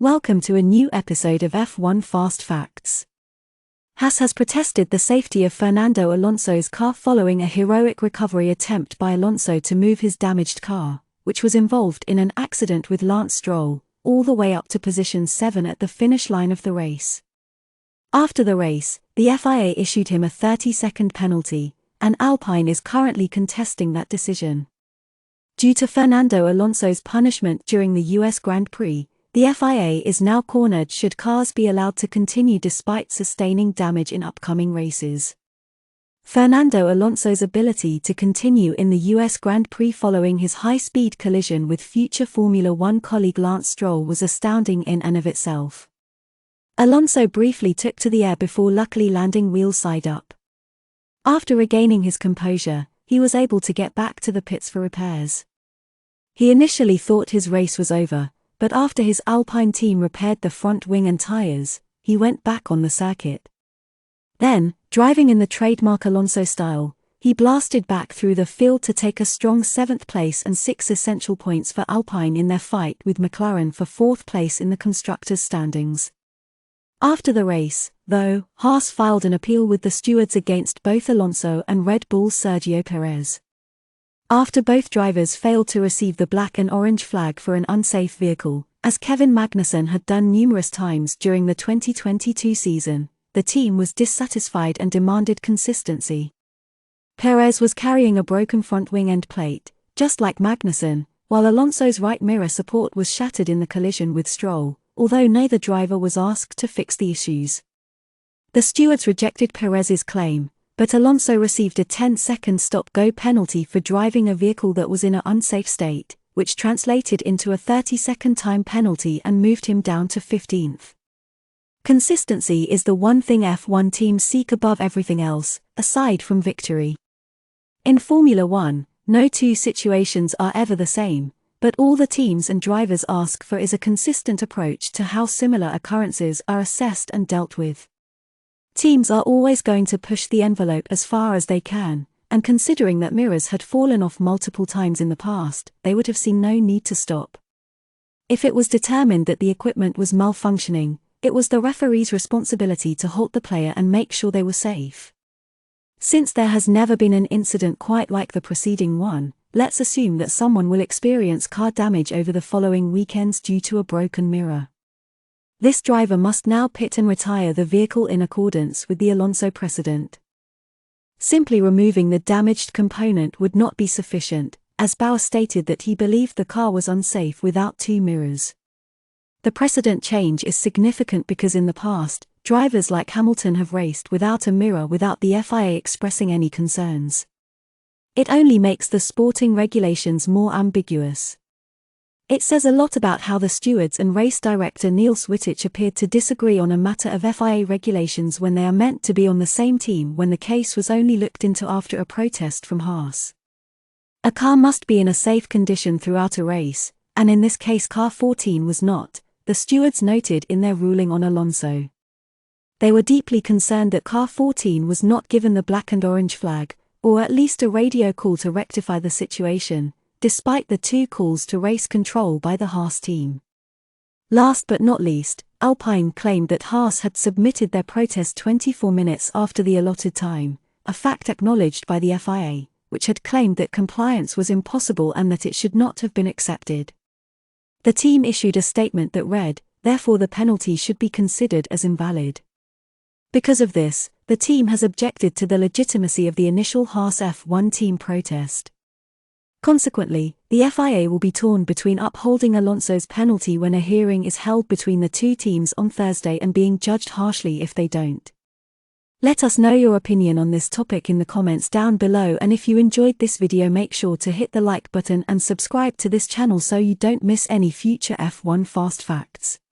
Welcome to a new episode of F1 Fast Facts. Haas has protested the safety of Fernando Alonso's car following a heroic recovery attempt by Alonso to move his damaged car, which was involved in an accident with Lance Stroll, all the way up to position 7 at the finish line of the race. After the race, the FIA issued him a 30-second penalty, and Alpine is currently contesting that decision. Due to Fernando Alonso's punishment during the US Grand Prix, the FIA is now cornered should cars be allowed to continue despite sustaining damage in upcoming races. Fernando Alonso's ability to continue in the US Grand Prix following his high-speed collision with future Formula One colleague Lance Stroll was astounding in and of itself. Alonso briefly took to the air before luckily landing wheel side up. After regaining his composure, he was able to get back to the pits for repairs. He initially thought his race was over, but after his Alpine team repaired the front wing and tires, he went back on the circuit. Then, driving in the trademark Alonso style, he blasted back through the field to take a strong 7th place and 6 essential points for Alpine in their fight with McLaren for 4th place in the Constructors standings. After the race, though, Haas filed an appeal with the stewards against both Alonso and Red Bull's Sergio Perez. After both drivers failed to receive the black and orange flag for an unsafe vehicle, as Kevin Magnussen had done numerous times during the 2022 season, the team was dissatisfied and demanded consistency. Perez was carrying a broken front wing end plate, just like Magnussen, while Alonso's right mirror support was shattered in the collision with Stroll, although neither driver was asked to fix the issues. The stewards rejected Perez's claim, but Alonso received a 10-second stop-go penalty for driving a vehicle that was in an unsafe state, which translated into a 30-second time penalty and moved him down to 15th. Consistency is the one thing F1 teams seek above everything else, aside from victory. In Formula One, no two situations are ever the same, but all the teams and drivers ask for is a consistent approach to how similar occurrences are assessed and dealt with. Teams are always going to push the envelope as far as they can, and considering that mirrors had fallen off multiple times in the past, they would have seen no need to stop. If it was determined that the equipment was malfunctioning, it was the referee's responsibility to halt the player and make sure they were safe. Since there has never been an incident quite like the preceding one, let's assume that someone will experience car damage over the following weekends due to a broken mirror. This driver must now pit and retire the vehicle in accordance with the Alonso precedent. Simply removing the damaged component would not be sufficient, as Bauer stated that he believed the car was unsafe without 2 mirrors. The precedent change is significant because in the past, drivers like Hamilton have raced without a mirror without the FIA expressing any concerns. It only makes the sporting regulations more ambiguous. It says a lot about how the stewards and race director Neil Swittich appeared to disagree on a matter of FIA regulations when they are meant to be on the same team when the case was only looked into after a protest from Haas. A car must be in a safe condition throughout a race, and in this case car 14 was not, the stewards noted in their ruling on Alonso. They were deeply concerned that car 14 was not given the black and orange flag, or at least a radio call to rectify the situation, despite the 2 calls to race control by the Haas team. Last but not least, Alpine claimed that Haas had submitted their protest 24 minutes after the allotted time, a fact acknowledged by the FIA, which had claimed that compliance was impossible and that it should not have been accepted. The team issued a statement that read, "Therefore the penalty should be considered as invalid." Because of this, the team has objected to the legitimacy of the initial Haas F1 team protest. Consequently, the FIA will be torn between upholding Alonso's penalty when a hearing is held between the 2 teams on Thursday and being judged harshly if they don't. Let us know your opinion on this topic in the comments down below, and if you enjoyed this video make sure to hit the like button and subscribe to this channel so you don't miss any future F1 Fast Facts.